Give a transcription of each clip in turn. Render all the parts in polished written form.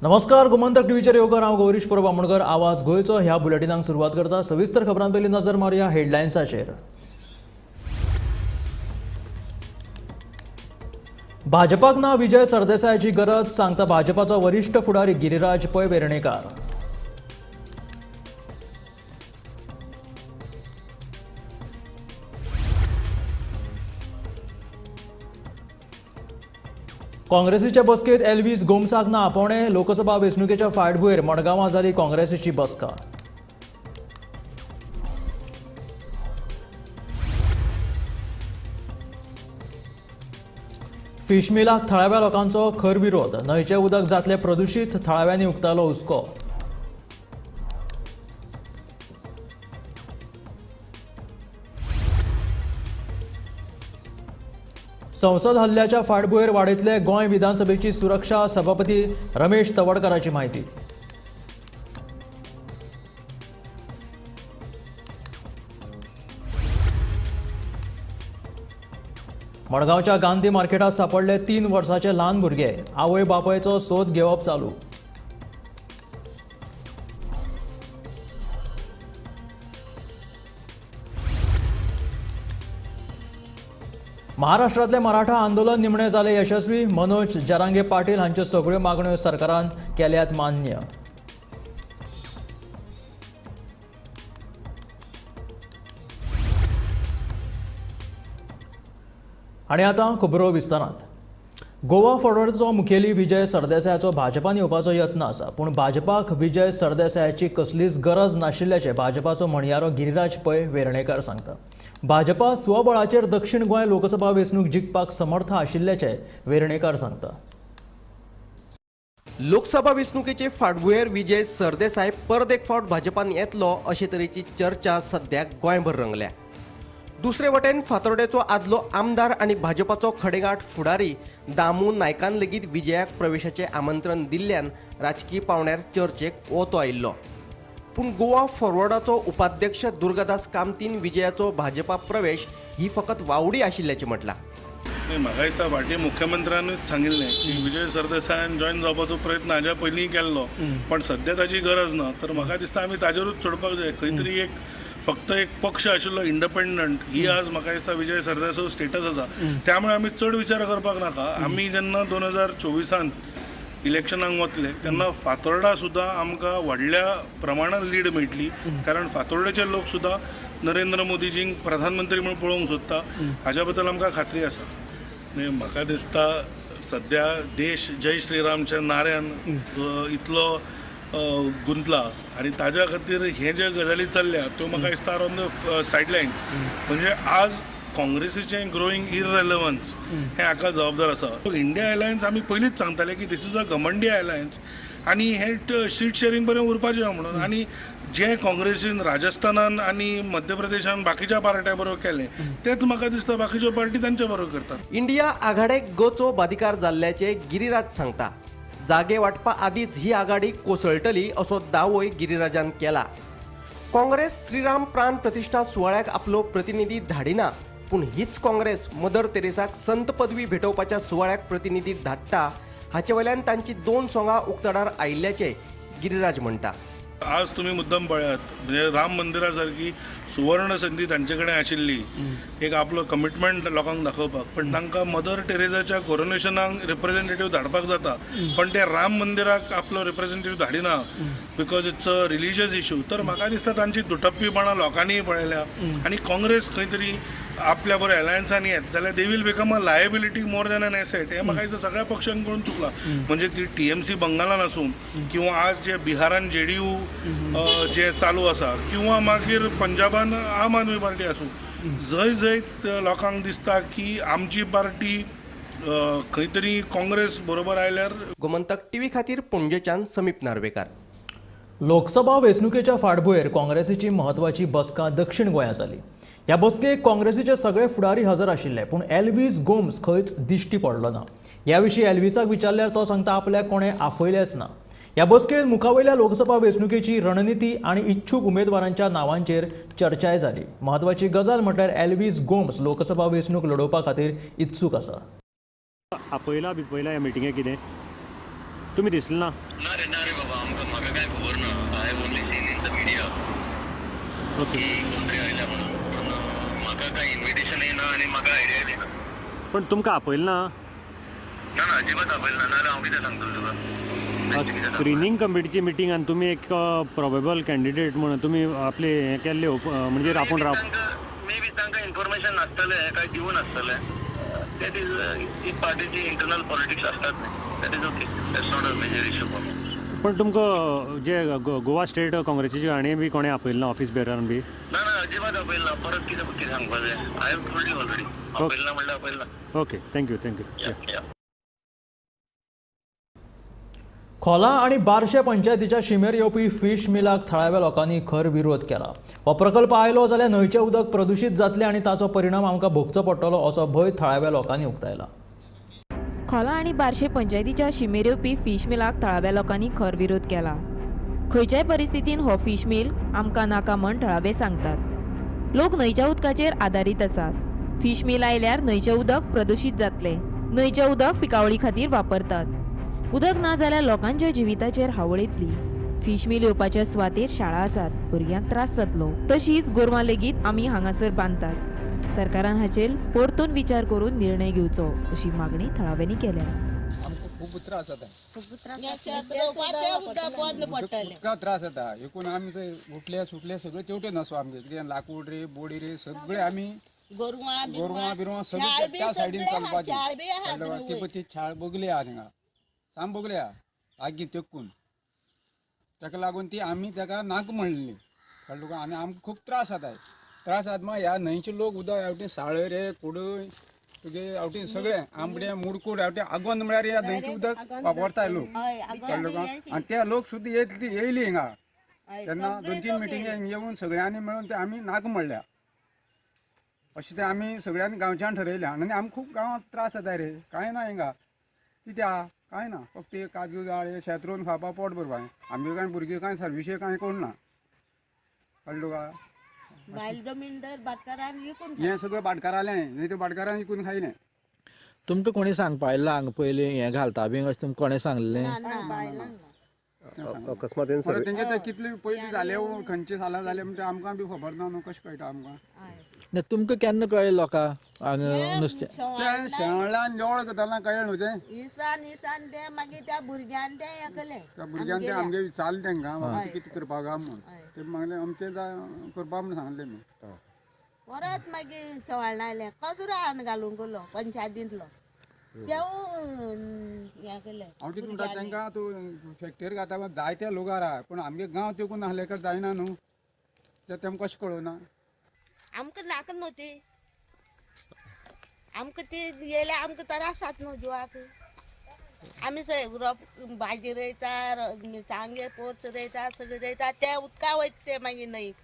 नमस्कार, गोमंतक टीव्हीचेर येवकार हांव गौरीश परब आमोणकर. आवाज गोंयचो ह्या बुलेटिनाक सुरवात करता. सविस्तर खबरां पयलीं नजर मारया हेडलायन्साचेर. भाजपाक ना विजय सरदेसायाची गरज, सांगता भाजपाचो वरिष्ठ फुडारी गिरिराज पै वेर्णेकार. काँग्रेसीचे बसकेत एल्वीस गोमसाक ना आपोवणे. लोकसभा वेंचणुकेच्या फाटभुंयेर मडगांवां जाली काँग्रेसीची बसका. फिश मिलाक थळाव्या लोकांचो खर विरोध. न्हंयचें उदक जातलें प्रदुशीत, थळाव्यांनी उक्तालो हुस्को. संसद हल्ल्याच्या फाटभुंयेर वाडयतले गोंय विधानसभेची सुरक्षा. सभापती रमेश तवडकराची माहिती. मडगांवच्या गांधी मार्केटात सापडले 3 वर्साचे ल्हान भुरगे. आवय बापायचो सोद घेवप चालू. महाराष्ट्रातले मराठा आंदोलन निमणे जाले यशस्वी. मनोज जरांगे पाटील हांच्यो सगळ्यो मागण्यो सरकारान केल्यात मान्य. आनी आतां खबरो विस्तारांत. गोवा फॉरवर्डचो मुखेली विजय सरदेसायाचो भाजपान येवपाचो यत्न आसा, पूण भाजपाक विजय सरदेसायाची कसलीच गरज नाशिल्ल्याचें भाजपाचो म्हणयारो गिरिराज पै वेर्णेकार सांगता. भाजपा स्वबळाचेर दक्षिण गोंय लोकसभा वेंचणूक जिखपाक समर्थ आशिल्ल्याचें वेर्णेकार सांगता. लोकसभा वेंचणुकेचे फाटभुंयेर विजय सरदेसाय परत एक फावट भाजपान येतलो अशे तरेची चर्चा सद्याक गोंयभर रंगल्या. दुसरे वटेन फातोर्डेचो आदलो आमदार आनी भाजपाचो खडेगांठ फुडारी दामू नायकान लेगीत विजयाक प्रवेशाचें आमंत्रण दिल्ल्यान राजकीय पावंड्यार चर्चेक ओतो आयिल्लो. पूण गोवा फॉरवर्डाचो उपाध्यक्ष दुर्गादास कामतीन विजयाचो भाजपा प्रवेश ही फकत वावडी आशिल्ल्याचें म्हटलां. म्हाका दिसता फाटीं मुख्यमंत्र्यानूच सांगिल्लें की विजय सरदेसायान जॉयन जावपाचो प्रयत्न हाज्या पयलीं केल्लो, पण सद्या ताची गरज ना. तर म्हाका दिसता आमी ताजेरूच सोडपाक जाय. खंय तरी एक फक्त एक पक्ष आशिल्लो इंडिपेंडंट ही आज म्हाका दिसता विजय सरदेसाचो स्टेटस आसा. त्यामुळे आमी चड विचार करपाक नाका. आमी जेन्ना 2024 इलेक्शनाक वतले तेन्ना फातोर्डा सुद्दां आमकां व्हडल्या प्रमाणात लीड मेळटली, कारण फातोर्डेचे लोक सुद्दां नरेंद्र मोदीजींक प्रधानमंत्री म्हणून पळोवंक सोदता. हाज्या बद्दल आमकां खात्री आसा. म्हाका दिसता सद्या देश जय श्रीरामच्या नाऱ्यान इतलो गुंतला आनी ताज्या खातीर हे जे गजाली चल्ल्या त्यो म्हाका दिसता ऑन द सायडलायन्स. म्हणजे आज काँग्रेसीचें ग्रोईंग इररेलेवन्स हें हाका जबाबदार आसा. इंडिया अलायन्स आमी पयलींच सांगताले की दीस इज अ गमंडी अलायन्स आनी हे सीट शेअरिंग बरें उरपाचें म्हणून. आनी जे काँग्रेसीन राजस्थानान आनी मध्य प्रदेशान बाकीच्या पार्ट्या बरोबर केलें तेच म्हाका दिसता बाकीच्यो पार्टी तांच्या बरोबर करतात. इंडिया आघाडेक गोचो बादिकार जाल्ल्याचे गिरिराज सांगता. जागे वांटपा आदींच ही आघाडी कोसळटली असो दावोय गिरिराजान केला. काँग्रेस श्रीराम प्राण प्रतिश्ठा सुवाळ्याक आपलो प्रतिनिधी धाडिना, पूण हीच काँग्रेस मदर तेरेसाक संत पदवी भेटोवपाच्या सुवाळ्याक प्रतिनिधी धाडटा. हाचे वयल्यान तांची 2 सोंगां उक्ताडार आयिल्ल्याचे गिरिराज म्हणटा. आज तुम्ही मुद्दम पळयात, म्हणजे राम मंदिरा सारकी सुवर्ण संधी तांचे कडेन आशिल्ली एक आपलो कमिटमेंट लोकांक दाखोवपाक, पण तांकां मदर टेरेसाच्या कोरोनेशनाक रिप्रेझेंटेटिव्ह धाडपाक जाता, पण ते राम मंदिराक आपलो रिप्रेझेंटेटिव्ह धाडिना because it's a religious issue. तर म्हाका दिसता तांची दुटप्पीपणां लोकांनीय पळयल्या आनी काँग्रेस खंय तरी आपल्या बरोबर अलायन्सांनी येत जाल्यार they will become a liability more than an asset. हे म्हाका दिसता सगळ्या पक्षांकडून चुकला. म्हणजे ती TMC बंगालान आसूं किंवा आज जे बिहारान JDU जे चालू आसा किंवा मागीर पंजाबान आम आदमी पार्टी आसूं, जंय जंय लोकांक दिसता की आमची पार्टी खंय तरी काँग्रेस बरोबर आयल्यार. गोमंतक टीव्ही खातीर पणजेच्यान समीप नार्वेकार. लोकसभा वेंचणुकेच्या फाटभुंयेर काँग्रेसीची म्हत्वाची बसका दक्षिण गोंयांत जाली. ह्या बसकेक काँग्रेसीचे सगळे फुडारी हजर आशिल्ले, पूण एल्वीस गोम्स खंयच दिश्टी पडलो ना. ह्या विशीं एल्विसाक विचारल्यार तो सांगता आपल्याक कोणें आफयलेंच ना. ह्या बसकेत मुखावयल्या लोकसभा वेंचणुकेची रणनीती आनी इच्छूक उमेदवारांच्या नांवांचेर चर्चाय जाली. म्हत्वाची गजाल म्हटल्यार एल्वीस गोम्स लोकसभा वेंचणूक लडोवपा खातीर इत्सूक आसा. आपयला ह्या मिटिंगेक कितें तुम्ही दिसले ना. ना रे बाबा आमकां म्हाका काय खबर ना. I only seen in the media okay. की कोणतरी आयल्या म्हणून पण म्हाका काय इन्विटेशन येना आनी म्हाका आयडिया दिना. पण तुमकां आपयलें ना. ना अजिबात आपयलें ना. नाल्यार हांव कितें सांगतलो तुका. स्क्रिनींग कमिटीची मिटींग आणि तुम्ही एक प्रोबेबल कॅन्डिडेट म्हणून तुम्ही आपले हे केल्ले म्हणजे आपण मे बी तांकां इन्फॉर्मेशन नासतलें काय दिवन आसतलें. दॅट इज ही पार्टीची इंटरनल पॉलिटिक्स आसतात न्ही. That is okay. That's not a major issue for me. पण तुमकां जे गोवा स्टेट काँग्रेसीचे गाणी बी कोणें आपयलें ना ऑफिस बेरान बी. ना अजिबात आपयलें ना. परत कितें सांगपाचें. I have told you already. आपयलें ना म्हणल्यार आपयलें ना. Okay thank you. या. खोला आणि बार्शे पंचायतीच्या शिमेर येवपी फिश मिलाक थळाव्या लोकांनी खर विरोध केला. हो प्रकल्प आयलो जाल्यार न्हंयचें उदक प्रदूशीत जातलें आनी ताचो परिणाम आमकां भोगचो पडटलो असो भंय थळाव्या लोकांनी उक्तायला. खोला आणि बार्शे पंचायतीच्या शिमेर येवपी फिश मिलाक थळाव्या लोकांनी खर विरोध केला. खंयच्याय परिस्थितीन हो फिश मिल आमकां नाका म्हण थळावे सांगतात. लोक न्हंयच्या उदकाचेर आदारीत आसात. फिश मिल आयल्यार न्हंयचें उदक प्रदूशीत जातलें. न्हंयचें उदक पिकावळी खातीर वापरतात. उदक ना जाल्यार लोकांच्या जिविताचेर हावळ येतली. फिश मिल येवपाच्या सुवातेर शाळा आसात. भुरग्यांक त्रास जातलो. तशीच गोरवां लेगीत आमी हांगासर बांदतात. सरकारान हाचेर परतून विचार करून निर्णय घेवचो अशी मागणी थळाव्यांनी केल्या. खूप त्रास जाता. पडटले उदका त्रास जाता. एकूण आमी थंय उठले सुटले सगळे तेवटेन आसो आमगे कितें लाकूड रे बोडी रे सगळे आमी गोरवां बिरवां सगळे त्या सायडीन चलपाची. ते छाळ बगली आहा थिंगा साम बगली आहा आगी तेकून. ताका लागून ती आमी ताका नाका म्हणली कळ्ळें तुका. आनी आमकां खूब त्रास जाता. त्रास जाता मग ह्या न्हंयचे लोक उदक हेवटेन साळे रे कुडय तुगे हेवटेन सगळे आंबडे मुडकूड हेवटेन आगोंद म्हळ्यार ह्या न्हंयचे उदक वापरताय लोक. कळ्ळें तुका. आनी ते लोक सुद्दां येयली हिंगा तेन्ना 2-3 मिटिंगे येवन सगळ्यांनी मेळून ते आमी नाका म्हणल्या. अशें ते आमी सगळ्यांनी गांवच्यान ठरयलें. आनी आमकां खूब गांवांत त्रास जाता रे. कांय ना हिंगा कित्याक कांय ना. फक्त काजू जाळे शेत रोवन खावपा पोट भरपाक. आमगे कांय भुरगे कांय सर्विशे कांय कोणना. कळ्ळें तुका. हें सगळें भाटकारालें न्ही ते भाटकारान विकून खायलें. तुमकां कोणी सांगपा आयलें हांगा पयलीं हें घालता बी अशें तुमकां कोणें सांगलें. अकस्मात तेंचे ते कितले पयलीं जाले खंयचे सालां जाले म्हणटा आमकां बी खबर ना न्हू. कशें कळटा आमकां. तुमकां केन्ना कळ्ळें लोकां हांगा नुस्तें ते शेणान निवळ करताना कळ्ळें न्हू तें. इसान ते मागीर त्या भुरग्यान ते हे केलें. त्या भुरग्यान ते आमगे विचारलें तेंकां कितें करपाक काय म्हूण. ते मागले अमकें करपा म्हूण सांगलें न्हू. परत मागीर शेवाळ आयलें कचरो हाडून घालूंक गेलो पंचायतींतलो. हे केलें. हांव कितें म्हणटा तेंकां तूं फॅक्टरी घाता जायते लोक आहा पूण आमगे गांव तेकून आहले काय जायना न्हू. ते तेमकां कशें कळना. आमकां नाका न्हू ती. आमकां ती येयल्यार आमकां त्रास जाता न्हू जिवाक. आमी भाजी रोयता मिरसांगे पोरस रोयता सगळें रोयता ते उदका वयता ते मागीर न्हंयक.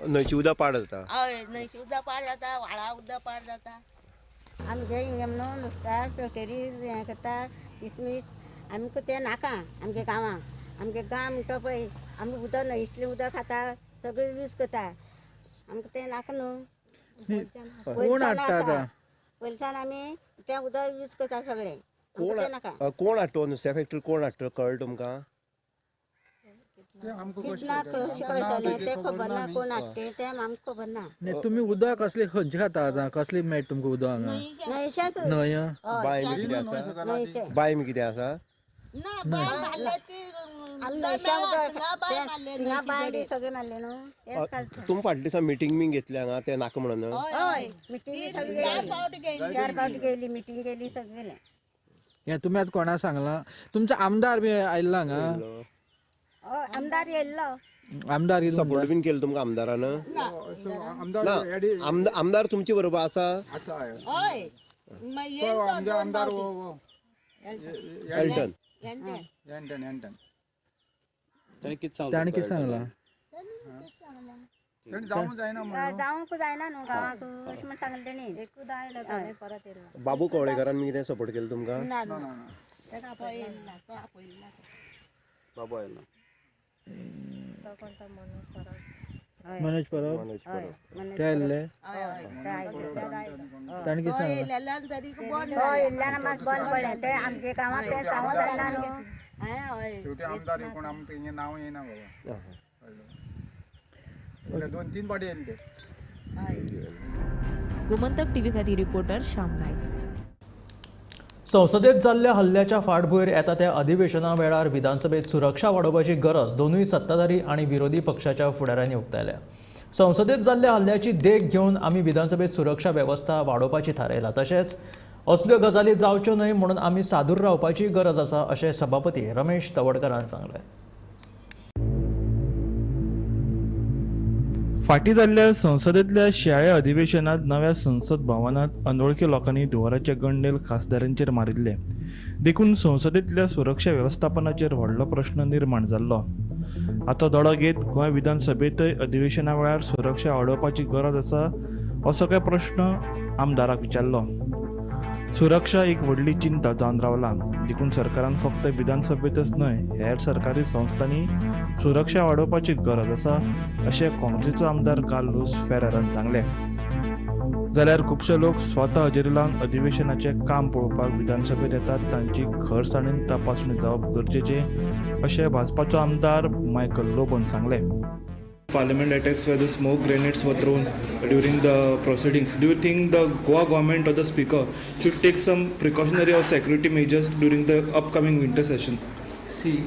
न्हंयची उदक पाड जाता. हय न्हंयची उदक पाड जाता. व्हाळा उदक पाड जाता. आमगे हिंगा म्हणून नुस्त्या फॅक्टरी हें करता किसमीस आमकां तें नाका. आमगे गांवांक आमगे गांव म्हणटा पळय आमी उदक न्हंयतलें उदक खाता सगळें यूज करता. आमकां तें नाका न्हू. कोण हाडटा आतां. पयलींच्यान आमी तें उदक यूज करता सगळें. नाका. कोण हाडटो नुस्त्या फॅक्टरी कोण हाडटो कळ्ळें तुमकां. ते आमकां कितला कशें कळटलें तें खबर ना. कोण हाडटे तें आमकां खबर ना. तुमी उदक कसलें खंयचें खाता आतां कसलें मेळटा तुमकां उदक हांगा. न्हंयचेंच न्हंय बाय बी कितें आसा. न्हंयचें. बाय बी कितें आसा. आमी न्हंयचें उदक थिंगा बांयडी सगळें मारलें न्हू तेंच घालता. तुमी फाटल्या दिसा मिटींग बीन घेतली हांगा ते नाका म्हणून. हय मिटींग सगळी गेली. 4 फावट गेली मिटींग गेली सगळें गेलें. हें तुमी आतां कोणा सांगलां. तुमचो आमदार बी आयल्लो हांगा. आमदार येयल्लो. आमदार कितें सपोर्ट बीन केलो तुमकां आमदारान. आमदार तुमचे बरोबर आसा. हय आमगे आमदार एल्टन. एंटन ताणें कितें सांगलां. तेणी जावंक जायना म्हणून. जावंक जायना न्हू गांवांक अशें म्हण सांगलें तेणी. एकूच आयलो परत येयलो. बाबू कवळेकरान कितें सपोर्ट केलो तुमकां. बाबू आयलो. मनोज परब ते आयल्ले ताणें कितें सांगलें तो येयल्ल्यान मात बंद पडलें ते आमचे कामाक ते सांगूं जायना न्हू शेवटी आमदार कोण आमकां हिंगे नांव येना बाबा 2-3 पाटी येयले ते गोमंतक टीव्ही खातीर रिपोर्टर श्याम नायक. संसदेत जाल्ल्या हल्ल्याच्या फाटभुंयेर येता त्या अधिवेशना वेळार विधानसभेत सुरक्षा वाडोवपाची गरज दोनूय सत्ताधारी आनी विरोधी पक्षाच्या फुडाऱ्यांनी उक्तायल्या. संसदेत जाल्ल्या हल्ल्याची देख घेवन आमी विधानसभेत सुरक्षा वेवस्था वाडोवपाची थारायला. तशेंच असल्यो गजाली जावच्यो न्हय म्हणून आमी सादूर रावपाची गरज आसा अशें सभापती रमेश तवडकरान सांगलें. फाटीं जाल्ल्या संसदेंतल्या शियाळ्या अधिवेशनात नव्या संसद भवनात अनवळखी लोकांनी दुवराच्या गंडेल खासदारांचेर मारिल्ले. देखून संसदेंतल्या सुरक्षा वेवस्थापनाचेर व्हडलो प्रश्न निर्माण जाल्लो. हाचो दोळो घेत गोंय विधानसभेंतय अधिवेशना वेळार सुरक्षा वाडोवपाची गरज आसा असो काय प्रश्न आमदाराक विचारलो. सुरक्षा एक व्हडली चिंता जावन रावला. देखून सरकारान फक्त विधानसभेतच न्हय हेर सरकारी संस्थांनी सुरक्षा वाडोवपाची गरज आसा अशें काँग्रेसीचो आमदार कार्लोस फेरेरान सांगलें. जाल्यार खुबशे लोक स्वता हजेरी लावन अधिवेशनाचें काम पळोवपाक विधानसभेत येतात तांची खरसाणीन तपासणी जावप गरजेचें अशें भाजपाचो आमदार मायकल लोबन सांगलें. Parliament attacks where the smoke grenades were thrown during the proceedings. Do you think the Goa government or the speaker should take some precautionary or security measures during the upcoming winter session? See,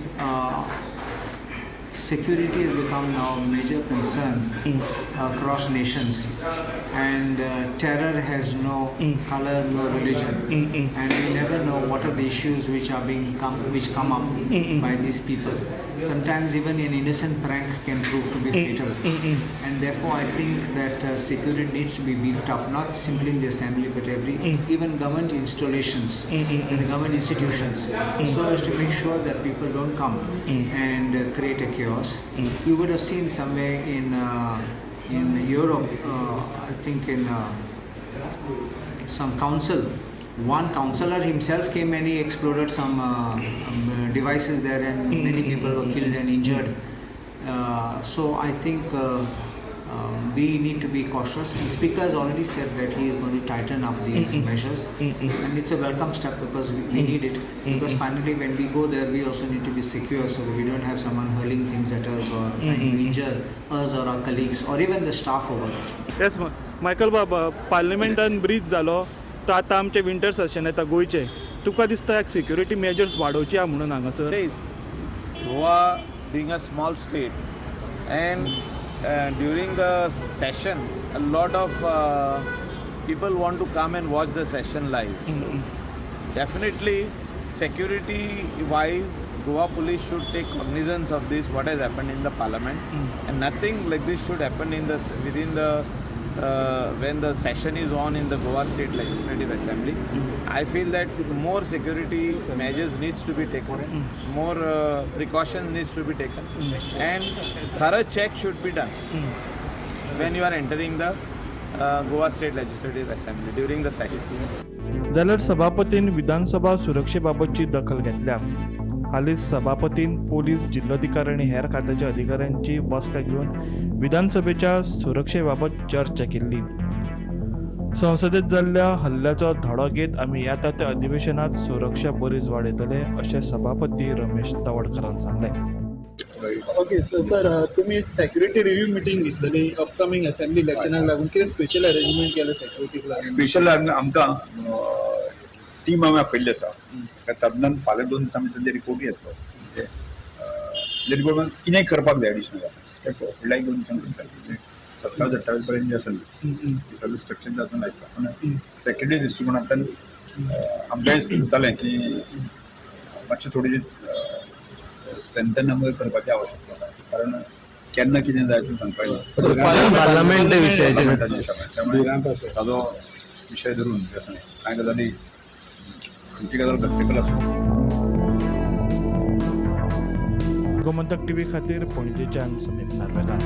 security has become now a major concern across nations, and terror has no color, no religion, and we never know what are the issues which come up by these people. Sometimes even an innocent prank can prove to be fatal, and therefore I think that security needs to be beefed up, not simply in the assembly but even government installations and the government institutions, so as to make sure that people don't come and create a chaos. You would have seen somewhere in Europe, I think in some council, one councillor himself came and he exploded some devices there, and many people were killed and injured. So I think we need to be cautious, and Speaker has already said that he is going to tighten up these measures, and it's a welcome step because we need it, because finally when we go there we also need to be secure so that we don't have someone hurling things at us or trying to injure us or our colleagues or even the staff over there. Yes, Michael Baba, पार्लिमेंटान bridge जालो तो आतां आमचें winter session येता गोंयचें. तुका दिसता security measures वाडोवची आहा म्हणून हांगासर? Goa being a small state, and during the session a lot of people want to come and watch the session live. Definitely security wise Goa police should take cognizance of this, what has happened in the parliament, and nothing like this should happen within the when the session is on in the Goa State Legislative Assembly. I feel that more security measures needs to be taken, more precautions needs to be taken, and thorough check should be done when you are entering the Goa State Legislative Assembly during the session. जाल्यार सभापतीन विधानसभा सुरक्षेबाबतची दखल घेतल्या. हालींच सभापतीन police, जिल्लोधिकारी आणि हेर खात्याच्या अधिकाऱ्यांची बसका घेऊन विधानसभेच्या सुरक्षेबाबत चर्चा केली. संसदेत जाल्ल्या हल्ल्याचो धडो घेत आमी येता त्या अधिवेशनात सुरक्षा बरीच वाडयतले अशें सभापती रमेश तवडकरान सांगलें. ओके सर, तुम्ही सेक्युरिटी रिव्ह्यू मिटींग घेतलेली अपकमिंग असेंब्ली इलेक्शनाक लागून कितें स्पेशल अरेंजमेंट केलं सेक्युरिटीक लागून? स्पेशल आमकां टीम आमी आपयल्ली आसा. तातूंतल्यान फाल्यां 2 दिसां भितर ते रिपोर्ट येतलो. ते रिपोर्ट कितेंय करपाक जाय एडिशनल आसा ते फुडल्या 2 दिसां भितर 27-28 पर्यंत जे आसा न्ही स्ट्रक्चर तातूंत लायता. पूण सेक्युरिटी दृश्टिकोणांतल्यान आमकां दिसतालें की मातशें थोडी स्ट्रेंथन आमकां करपाची आवश्यकता आसा, कारण केन्ना कितें जाय तें सांगपाक जाय. पार्लमेंट विशयाचेर ताजो विशय धरून कांय गजाली खंयची गजाल प्रॅक्टिकल आसा. गोमंतक टीव्ही खातीर पणजेच्यान समीप नार्वेकार.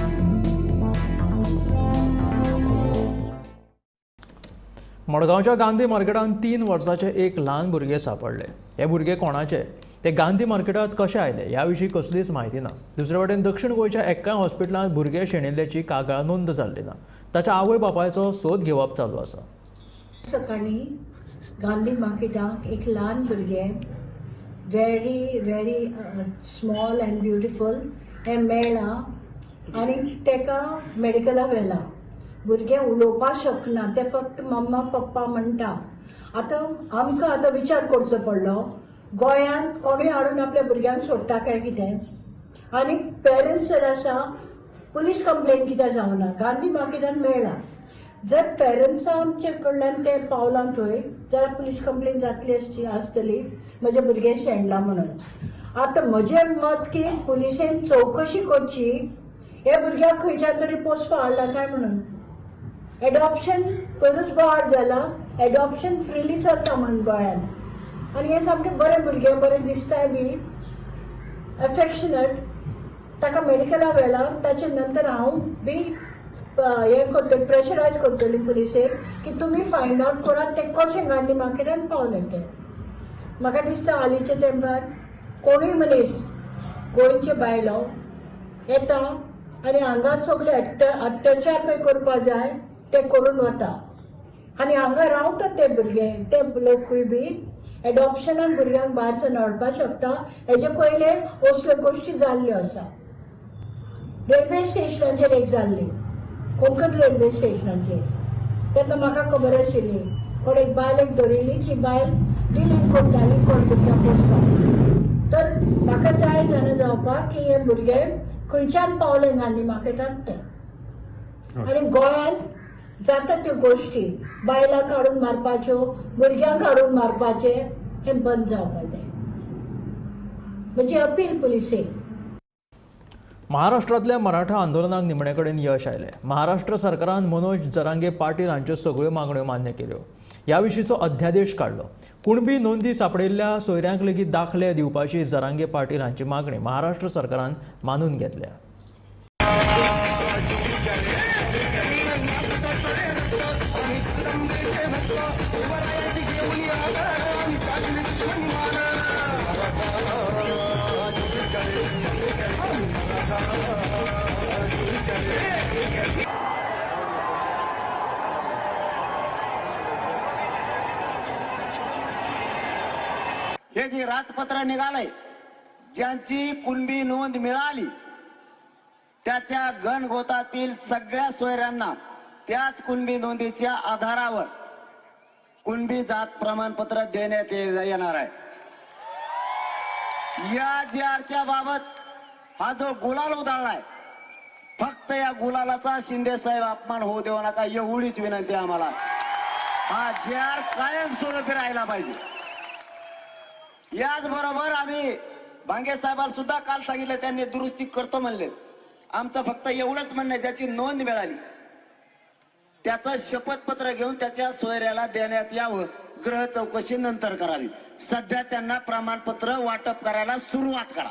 मडगांवच्या गांधी मार्केटांत 3 वर्सांचे एक ल्हान भुरगे सापडले. हे भुरगे कोणाचे ते गांधी मार्केटात कशे आयले याविशीं कसलीच म्हायती ना. दुसरे वटेन दक्षिण गोंयच्या एक्काय हॉस्पिटलांत भुरगे शेणिल्ल्याची कागाळ नोंद जाल्ली ना. ताच्या आवय बापायचो सोद घेवप चालू आसा. सकाळी गांधी मार्केटाक एक ल्हान भुरगें व्हेरी स्मॉल अँड ब्युटिफूल हें मेळ्ळां आनी तेका मेडिकला व्हेला. भुरगें उलोवपाक शकना, तें फक्त मम्मा पप्पा म्हणटा. आमकां आतां विचार करचो पडलो, गोंयांत कोणूय हाडून आपल्या भुरग्यांक सोडटा काय कितें. आनी पेरंट्स जर आसा, पुलीस कंप्लेन कित्याक जावना. गांधी मार्केटान मेळ्ळा. जर पेरंट्सांचे कडल्यान ते पावलां थंय जाल्यार पुलीस कंप्लेन जातली आसतली म्हजें भुरगें शेणलां म्हणून. आतां म्हजें मत की पुलिसेन चवकशी करची, हे भुरग्याक खंयच्यान तरी पोसपा हाडला काय म्हणून. एडॉप्शन करूच बोवाळ जाला, एडॉप्शन फ्रीली चलता म्हणून गोंयांत. आनी हें सामकें बरें भुरगें, बरें दिसताय बी, एफेक्शनेट. ताका मेडिकला व्हेला. ताचे नंतर हांव बी हें करतली, प्रेशरायज करतली पुलिसेक की तुमी फायंड आवट करात तें कशें गांधी मार्केटान पावलें तें. म्हाका दिसता हालींच्या तेंपार कोणूय मनीस गोंयचे भायलो येता आनी हांगा सगळे अत्याचार पळय करपा जाय ते करून वता. आनी हांगा रावता ते भुरगे, ते लोकूय बी एडॉप्शनान भुरग्यांक भायर सावन हाडपाक शकता. हेजे पयले असल्यो गोश्टी जाल्ल्यो आसा. रेल्वे स्टेशनाचेर एक जाल्ली, कोंकण रेल्वे स्टेशनाचेर. तेन्ना म्हाका खबर आशिल्ली, कोण एक बायलेक धरिल्ली, ती बायल डिलीट करताली कोण भुरग्यां पोसपाक. तर म्हाका जाय जाणा जावपाक की हे भुरगे खंयच्यान पावले गांधी मार्केटांत ते. आनी गोंयांत जाता त्यो गोश्टी, बायलांक हाडून मारपाच्यो, भुरग्यांक हाडून मारपाचे, हें बंद जावपाक जाय. म्हणजे अपील पुलिसेक. महाराष्ट्रांतल्या मराठा आंदोलनाक निमणे कडेन यश आयलें. महाराष्ट्र सरकारान मनोज जरांगे पाटील हांच्यो सगळ्यो मागण्यो मान्य केल्यो. ह्या विशींचो अध्यादेश काडलो. कुणबी नोंदी सांपडिल्ल्या सोयऱ्यांक लेगीत दाखले दिवपाची जरांगे पाटील हांची मागणी महाराष्ट्र सरकारान मानून घेतल्या. हे जे राजपत्र निघालंय, ज्यांची कुणबी नोंद मिळाली त्याच्या गणगोतातील सगळ्या सोयऱ्यांना त्याच कुणबी नोंदीच्या आधारावर कुणबी जात प्रमाणपत्र देण्यात येणार आहे. या JRच्या बाबत हा जो गुलाल उधळलाय, फक्त या गुलालाचा शिंदे साहेब अपमान होऊ देऊ नका, एवढीच विनंती आम्हाला. हा JR कायमस्वरूपी राहिला पाहिजे. याचबरोबर आम्ही भांगे साहेबांना सुद्धा काल सांगितलं, त्यांनी दुरुस्ती करतो म्हणले. आमचं फक्त एवढंच म्हणणं आहे, ज्याची नोंद मिळाली त्याचं शपथपत्र घेऊन त्याच्या सोयऱ्याला देण्यात यावं. ग्रह चौकशी नंतर करावी. सध्या त्यांना प्रमाणपत्र वाटप करायला सुरुवात करा.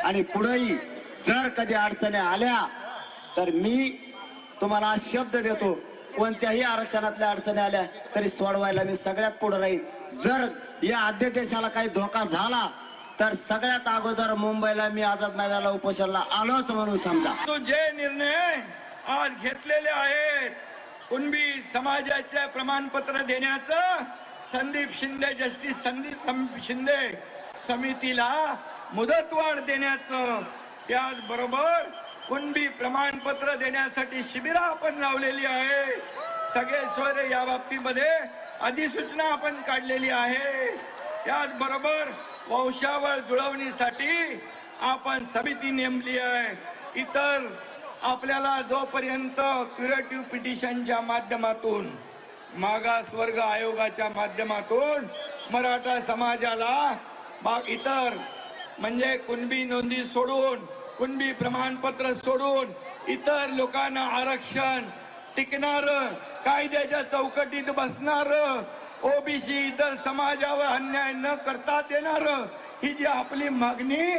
आणि पुढेही जर कधी अडचणी आल्या तर मी तुम्हाला शब्द देतो, कोणत्याही आरक्षणातल्या अडचणी आल्या तरी सोडवायला मी सगळ्यात पुढे राहील. जर या अध्यादेशाला काही धोका झाला तर सगळ्यात अगोदर मुंबईला मी आझाद मैदानाला उपोषणाला आलोच म्हणून समजा. जे निर्णय आज घेतलेले आहेत, कुणबी समाजाचे प्रमाणपत्र देण्याचं, संदीप शिंदे, जस्टिस संदीप शिंदे समितीला मुदतवाढ देण्याचं, त्याचबरोबर कुणबी प्रमाणपत्र देण्यासाठी शिबिरं आपण लावलेली आहे. सगळे सोयरे या बाबतीमध्ये अधिसूचना आपण काढलेली आहे. त्याचबरोबर वंशावळ जुळवणीसाठी आपण समिती नेमली आहे. इतर आपल्याला जोपर्यंत क्युरेटिव्ह पिटिशनच्या माध्यमातून, मागासवर्ग आयोगाच्या माध्यमातून मराठा समाजाला इतर म्हणजे कुणबी नोंदी सोडून, कुणबी प्रमाणपत्र सोडून इतर लोकांना आरक्षण टिकणार, कायद्याच्या चौकटीत बसणार, ओबीसी इतर समाजावर अन्याय न करता देणार, ही जी आपली मागणी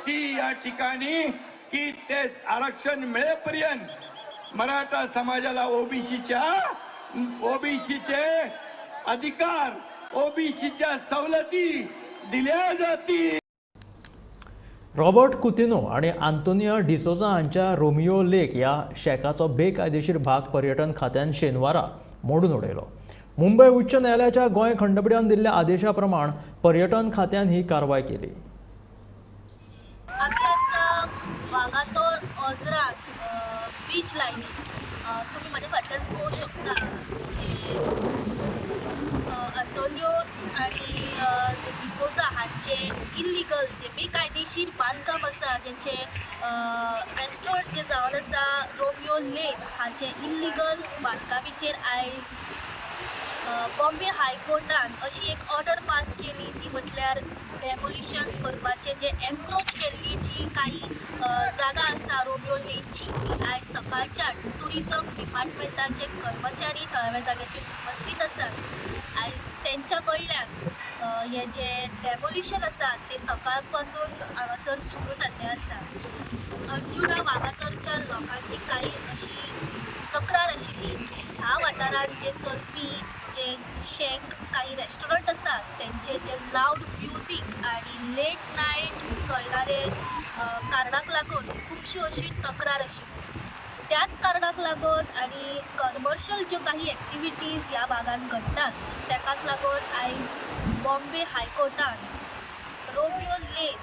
ती या ठिकाणी की ते आरक्षण मिळेपर्यंत मराठा समाजाला ओबीसीचे अधिकार, ओबीसीच्या सवलती दिल्या जातील. रॉबर्ट कुतिनो आणि आंतोनिया डिसोजा हांच्या रोमियो लेक ह्या शेकाचो बेकायदेशीर भाग पर्यटन खात्यान शेनवारा मोडून उडयलो. मुंबय उच्च न्यायालयाच्या गोंय खंडपीठान दिल्ल्या आदेशा प्रमाण पर्यटन खात्यान ही कारवाय केली. वागातोर ओझरात बीच लायनी तुम्ही माझ्या फाटल्यान पळोवंक शकता आंतोनियो आणि डिसोजा हांचे इल्लिगल जे बेकायदेशीर बांदकाम आसा जेंचे रेस्टॉरंट जे जावन आसा रोमियो लेक हाचे इल्लिगल बांदकामीचेर आयज बॉम्बे हायकोर्टान अशी एक ऑर्डर पास केली ती म्हटल्यार डेमोलिशन करपाचे जे एन्क्रोच केल्ली जी काही जागा आसा रोमियो लेकची ती आयज सकाळच्या टुरिझम डिपार्टमेंटाचे कर्मचारी थळाव्या जाग्याचेर उपस्थित आसात. आयज तेंच्या कडल्यान हे जे डेमोलिशन आसा ते सकाळ पासून हांगासर सुरू जाल्लें आसा. अंजुना वागातोरच्या लोकांची काही अशी तक्रार आशिल्ली की ह्या वाठारांत जे चलपी जे शेक काही रेस्टॉरंट आसात तेंचे जे लावड म्युजीक आणि लेट नायट चलणारे कारणाक लागून खुबश्यो अशी तक्रार आशिल्ली. त्याच कारणाक लागून आणि कमर्शियल ज्यो काही एक्टिविटीज ह्या भागान घडटात ताकाच लागून आयज बॉम्बे हायकोर्टान रोमियो लेक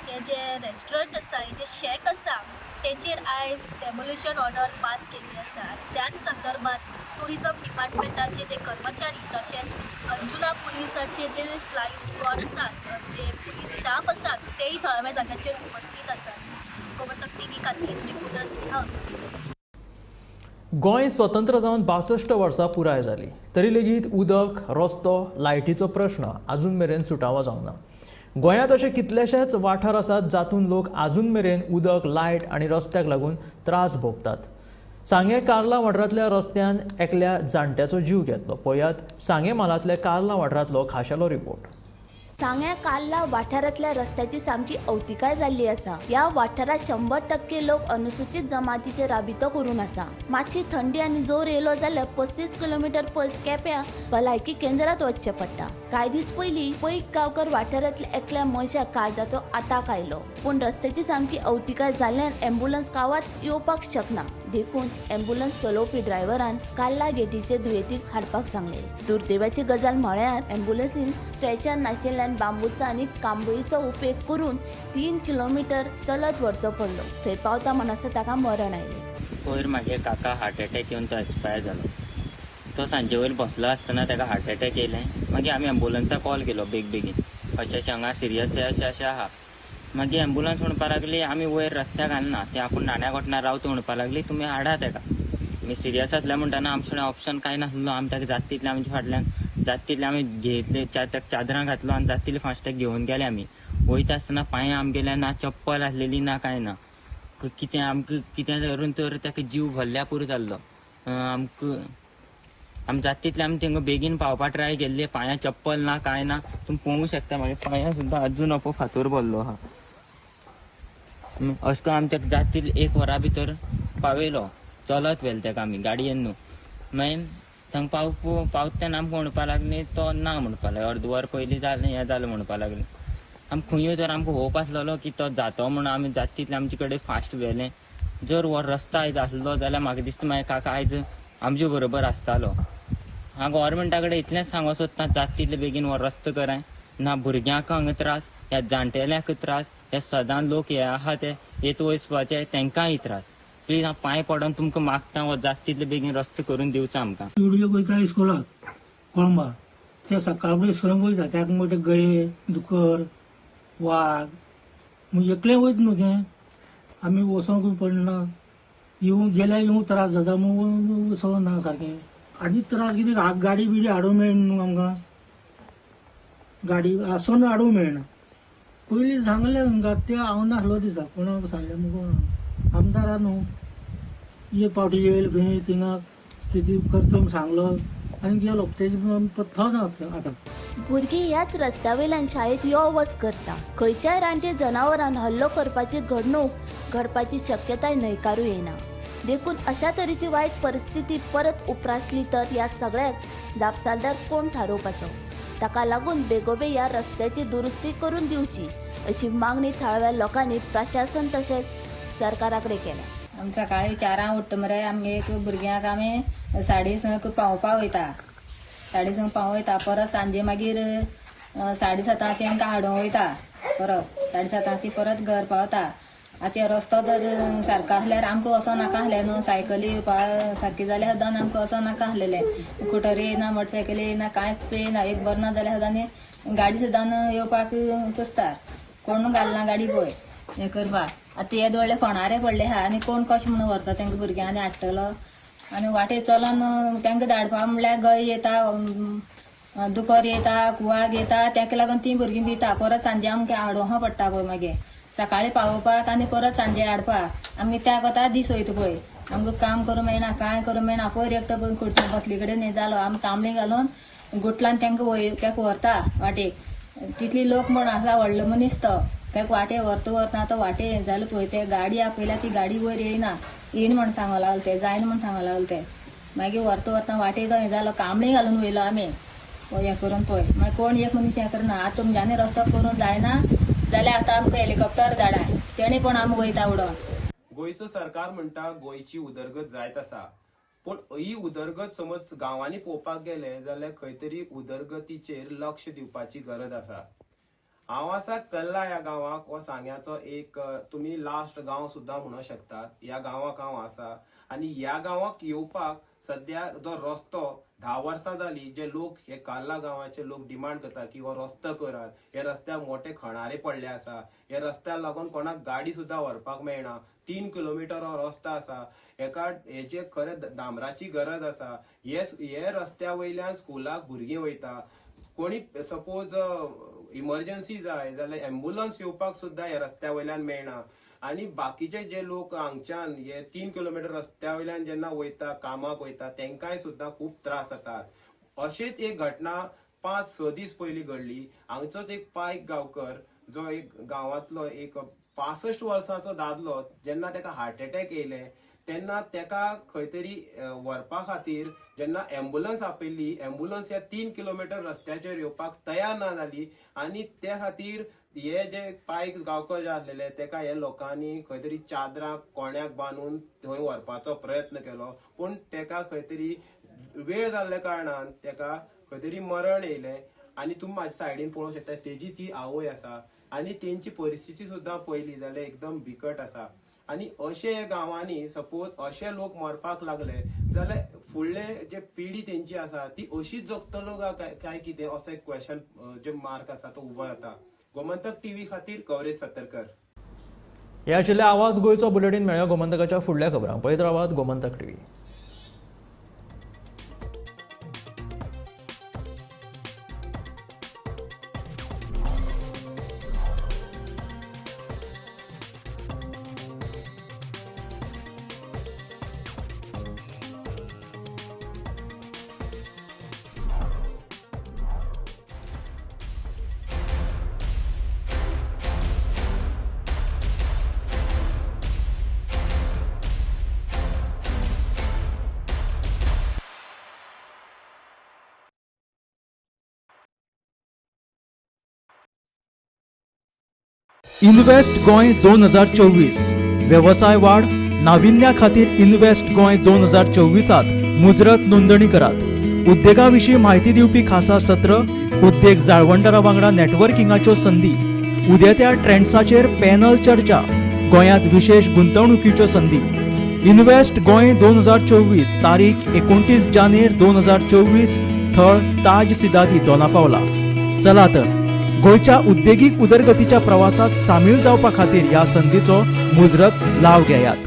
हे जे रेस्टॉरंट आसा हे जे शेक आसा तेचेर आयज डेमोलिशन ऑर्डर पास केल्ली आसा. त्याच संदर्भात टुरिझम डिपार्टमेंटाचे जे कर्मचारी तशेंच अंजुना पुलिसाचे जे फ्लाईंग स्क्वॉड आसात जे पुलीस स्टाफ आसात तेही थळाव्या जाग्याचेर उपस्थित आसात. गोमंतक टीव्ही खातीर रिपोर्टर स्नेहा असोळकर. गोंय स्वतंत्र जावन 62 वर्सां पुराय जाली तरी लेगीत उदक, रस्तो, लायटीचो प्रश्न आजून मेरेन सुटावो जावंक ना. गोंयांत अशे कितलेशेच वाठार आसात जातून लोक आजून मेरेन उदक, लायट आणि रस्त्याक लागून त्रास भोगतात. सांगे कार्ला वाठारांतल्या रस्त्यान एकल्या जाणट्याचो जीव घेतलो. पळयात सांगे मालांतल्या कार्ला वाठारांतलो खाशेलो रिपोर्ट. सांग्या कार्ला वाठारांतल्या रस्त्याची सामकी अवतिकाय जाल्ली आसा. ह्या वाठारात 100% लोक अनुसूचित जमातीचे राबितो करून आसा. मातशी थंडी आनी जोर येयलो जाल्यार 35 किलोमीटर पयस केप्यां भलायकी केंद्रात वचचें पडटा. कांय दीस पयलीं पैक गांवकर वाठारांतल्या एकल्या मनशाक काळजाचो आताक आयलो पूण रस्त्याची सामकी अवतिकाय जाल्ल्यान एम्ब्युलन्स गांवांत येवपाक शकना. देखून एम्ब्युलन्स चलोवपी ड्रायव्हरान कार्ला गेटीचे दुयेंतीक हाडपाक सांगले. दुर्दैवाची गजाल म्हळ्यार एम्ब्युलन्सीन स्ट्रेचर नाशिल्ल्यान बांबूचो आनी कांबळीचो उपेग करून 3 किलोमीटर चलत व्हरचो पडलो. थंय पावता म्हणसर ताका मरण आयलें. वयर म्हागे काका हार्ट एटॅक येवन तो एक्सपायर जालो. तो सांजे वयर बसलो आसतना ताका हार्ट एटॅक येयलें. मागीर आमी एम्ब्युलन्साक कॉल केलो बेगीन अशें हांगा सिरियस अशें आहा. मागीर एम्ब्युलन्स म्हणपा लागली आमी वयर रस्त्याक घालना ते आपूण नाण्या घोटना रावता म्हणपा लागली तुमी हाडा ताका. आमी सिरियस आसलें म्हणटना आमचे कडेन ऑप्शन कांय नासलो. आमी ताका जाता तितलें आमच्या फाटल्यान जाता तितलें आमी घेतले ताका चादरां घातलो आनी जाता तितलें फास्ट ताका घेवन गेले. आमी वयता आसतना पांयां आमगेल्या ना चप्पल आसलेली ना कांय ना. कितें आमकां कितें करून तर ताका जीव भरल्या पुरो जाल्लो. आमी जाता तितलें आमी थिंगा बेगीन पावपा ट्राय केल्ले. पांयां चप्पल ना कांय ना. तुमी पळोवंक शकता म्हाज्या पांयां सुद्दां अजून फातर भरलो आहा. अशें करून आमी ताका जाता तितलें 1 वरा भितर पावयलो. चलत व्हेलो ताका आमी गाडयेन न्हू. मागीर थंगा पावता तेन्ना आमकां म्हणपा लागली तो ना म्हणपा लागलो. अर्द वर पयलीं जालें हें जालें म्हणपा लागलें. आमी खंयूय तर आमकां होप आसलेलो की तो जातो म्हणून आमी जाता तितलें आमचे कडेन फास्ट व्हेलें. जर हो रस्तो आयज आसलो जाल्यार म्हाका दिसता मागीर काका आयज आमचे बरोबर आसतालो. हांव गोवोरमेंटा कडेन इतलेंच सांगूंक सोदतां जाता तितलें बेगीन हो रस्तो कराय. ना भुरग्यांक हांगा त्रास, ह्या जाणटेल्यांक त्रास, हे सदां लोक हे आहा ते येत वचपाचे तांकांय त्रास. प्लीज हांव पांय पडोन तुमकां मागता हो जाता तितलें बेगीन रस्तो करून दिवचो आमकां. व्हिडिओ वयता इस्कोलाक कोळंबा ते सकाळ फुडें संक वयता त्याक मोठे गये, दुकर, वाघ एकले वयता न्हू तें आमी वसोंक पडना. गेल्यार येवंक त्रास जाता म्हणून वसोना सारकें. आनी त्रास कितें गाडी बिडी हाडूंक मेळना न्हू आमकां. गाडी आसून हाडूंक मेळना. पयलीं सांगलें तांकां ते हांव नासलो दिसा कोणाक सांगलें मुगो आमदारा न्हू एक पावटी येयलो खंय थिंगा कितें करता म्हूण सांगलो आनी गेलो. तेजे पत्तो ना आतां. भुरगीं ह्याच रस्त्या वयल्यान शाळेत यो वच करता. खंयच्याय रानटी जनावरांन हल्लो करपाची घडणूक घडपाची शक्यताय न्हयकारूं येना. देखून अशा तरेची वायट परिस्थिती परत उप्रासली तर ह्या सगळ्याक जापसालदार कोण थारोवपाचो. ताका लागून बेगोबे ह्या रस्त्याची दुरुस्ती करून दिवची अशी मागणी थळव्या लोकांनी प्रशासन तसेच सरकाराकडे केल्या. सकाळी 4 उठ्ठ मरे आमगे एक भुरग्यांक आमी 6:30 पावोवपा वयता. 6:30 पावोवं वयता, परत सांजे मागीर 7:30 तांकां हाडूंक वयता. परत 7:30 ती परत घर पावता. आतां रस्तो जर सारको आसल्यार आमकां वचों नाका आसलें न्हू. सायकली येवपा सारकी जाल्यार सुद्दां आमकां वचों नाका आसलेलें. स्कुटरी येयना, मोटरसायकली येयना, कांयच येयना. एक बरें ना जाल्यार सुद्दां गाडी सुद्दां येवपाक कसतात. कोण घालना गाडी पळय हें करपाक. आतां हे दोळे फोंडारे पडले आहा आनी कोण कशें म्हणून व्हरता तांकां भुरग्यांनी हाडटलो. आनी वाटे चलोन तांकां धाडपा म्हणल्यार गय येता, दुकर येता, कुवाग येता. ताका लागून ती भुरगीं भिता. परत सांजे आमकां हाडोवं पडटा पळय. मागीर सकाळीं पावोवपाक आनी परत सांजे हाडपाक आमी त्या कोता दीस वयता पळय. आमकां काम करूं मेळना, कांय करूं मेळना. पयर एकटो पळय खुर्ची बसली कडेन न्ही जालो. आमी कांबळी घालून गुटलान तांकां व्हरता वाटेक. तितली लोक म्हण आसा, व्हडलो मनीस तो. ताका वाटे व्हरता आतां वाटे हें जालें पळय. ते गाडी आपयल्या ती गाडी वयर येयना. येयन म्हण सांगो लागलो ते, जायना म्हण सांगो लागलो ते. मागीर व्हरता वाटे तो हें जालो. कांबळी घालून वयलो आमी हें करून पळय. मागीर कोण एक मनीस हें करना. आतां तुमच्यांनी रस्तो करूंक जायना जाल्यार आतां आमकां हेलिकॉप्टर धाडाय. तेणी पण आमी वयता उडोवन. गोंयचो सरकार म्हणटा गोंयची उदरगत जायत आसा, पूण ही उदरगत समज गांवांनी पळोवपाक गेले जाल्यार खंय तरी उदरगतीचेर लक्ष दिवपाची गरज आसा. हांव आसा कल्ला ह्या गांवाक हो सांग्याचो एक तुमी लास्ट गांव सुद्दां म्हणूंक शकतात. ह्या गांवाक हांव आसा आनी ह्या गांवाक येवपाक सद्या जो रस्तो 10 वर्सां जाली जे लोक हे काल्ला गांवाचे लोक डिमांड करतात की हो रस्तो करात. हे रस्त्याक मोठे खणारे पडले आसा. हे रस्त्याक लागून कोणाक गाडी सुद्दां व्हरपाक मेळना. 3 किलोमिटर हो रस्तो आसा. हेचे खरें डांबराची गरज आसा. हे रस्त्या वयल्यान स्कुलाक भुरगीं वयता. कोणी सपोज इमर्जन्सी जाय जाल्यार एम्ब्युलन्स येवपाक सुद्दां ह्या रस्त्या वयल्यान मेळना. आनी बाकीचे जे लोक हांगच्यान हे 3 किलोमिटर रस्त्या वयल्यान जेन्ना वयता कामाक वयता तांकांय सुद्दां खूब त्रास जातात. अशीच एक घटना 5-6 दीस पयलीं घडली. हांगचोच एक पायक गांवकर जो एक गांवांतलो एक 65 वर्सांचो दादलो जेन्ना ताका हार्ट अटॅक येयले तेन्ना ताका खंय तरी व्हरपा खातीर जेन्ना एम्ब्युलन्स आपयल्ली, एम्ब्युलन्स ह्या 3 किलोमिटर रस्त्याचेर येवपाक तयार ना जाली. आनी त्या खातीर हे जे पायक गांवकर जे आसलेले ताका हे लोकांनी खंय तरी चादराक कोण्याक बांदून थंय व्हरपाचो प्रयत्न केलो. पूण ताका खंय तरी वेळ जाल्ल्या कारणान ताका खंय तरी मरण येयलें. आनी तुमी म्हाज्या सायडीन पळोवंक शकता तेजीच ही आवय आसा आनी तेंची परिस्थिती सुद्दां पयली जाल्यार एकदम बिकट आसा. आनी अशे गांवांनी सपोज अशे लोक मरपाक लागले जाल्यार फुडले जे पिढी तेंची आसा ती अशीच जगतलो काय कितें असो एक क्वेश्चन जे मार्क आसा तो उबो जाता. गोमंतक टीव्ही खातीर कवरेज सतरकर. हे आशिल्ले आवाज गोंयचो बुलेटीन. मेळ्या गोमंतकाच्या फुडल्या खबरांक. पळयत रावात गोमंतक टीव्ही. इन्व्हेस्ट गोंय 2024 व्यवसाय वाढ नाविन्या खातीर इन्व्हेस्ट गोंय 2024 मुजरत नोंदणी करात. उद्देगाविशीं म्हायती दिवपी खासा सत्र, उद्देग जाळवणदारां वांगडा नेटवर्किंगाच्यो संदी, उदेत्या ट्रेंड्साचेर पॅनल चर्चा, गोंयांत विशेष गुंतवणुकीच्यो संदी. इन्व्हेस्ट गोंय 2024 तारीख 29 जानेर 2024 थळ ताज सिदादी दोनापावला. चला तर गोंयच्या उद्देगीक उदरगतीच्या प्रवासात सामील जावपा खातीर ह्या संदीचो मुजरत लाव घेयात.